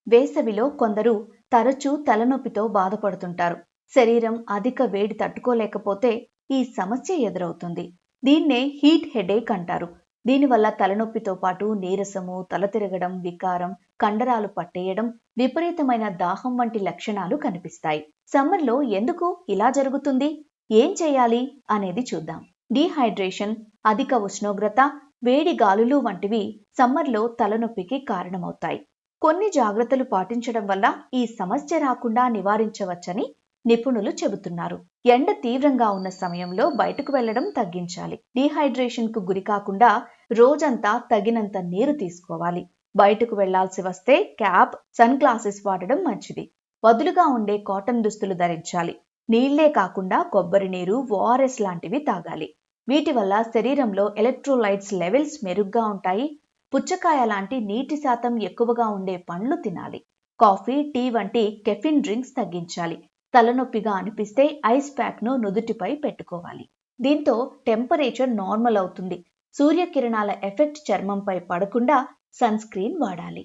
వేసవిలో కొందరు తరచూ తలనొప్పితో బాధపడుతుంటారు. శరీరం అధిక వేడి తట్టుకోలేకపోతే ఈ సమస్య ఎదురవుతుంది. దీన్నే హీట్ హెడేక్ అంటారు. దీనివల్ల తలనొప్పితో పాటు నీరసము, తల తిరగడం, వికారం, కండరాలు పట్టేయడం, విపరీతమైన దాహం వంటి లక్షణాలు కనిపిస్తాయి. సమ్మర్లో ఎందుకు ఇలా జరుగుతుంది? ఏం చేయాలి అనేది చూద్దాం. డీహైడ్రేషన్, అధిక ఉష్ణోగ్రత, వేడి గాలులు వంటివి సమ్మర్లో తలనొప్పికి కారణమవుతాయి. కొన్ని జాగ్రత్తలు పాటించడం వల్ల ఈ సమస్య రాకుండా నివారించవచ్చని నిపుణులు చెబుతున్నారు. ఎండ తీవ్రంగా ఉన్న సమయంలో బయటకు వెళ్లడం తగ్గించాలి. డీహైడ్రేషన్ కు గురి కాకుండా రోజంతా తగినంత నీరు తీసుకోవాలి. బయటకు వెళ్లాల్సి వస్తే క్యాప్, సన్ గ్లాసెస్ వాడడం మంచిది. వదులుగా ఉండే కాటన్ దుస్తులు ధరించాలి. నీళ్లే కాకుండా కొబ్బరి నీరు, ఓఆర్ఎస్ లాంటివి తాగాలి. వీటి వల్ల శరీరంలో ఎలక్ట్రోలైట్స్ లెవెల్స్ మెరుగ్గా ఉంటాయి. పుచ్చకాయ లాంటి నీటి శాతం ఎక్కువగా ఉండే పండ్లు తినాలి. కాఫీ, టీ వంటి కెఫిన్ డ్రింక్స్ తగ్గించాలి. తలనొప్పిగా అనిపిస్తే ఐస్ ప్యాక్ను నుదుటిపై పెట్టుకోవాలి. దీంతో టెంపరేచర్ నార్మల్ అవుతుంది. సూర్యకిరణాల ఎఫెక్ట్ చర్మంపై పడకుండా సన్ స్క్రీన్ వాడాలి.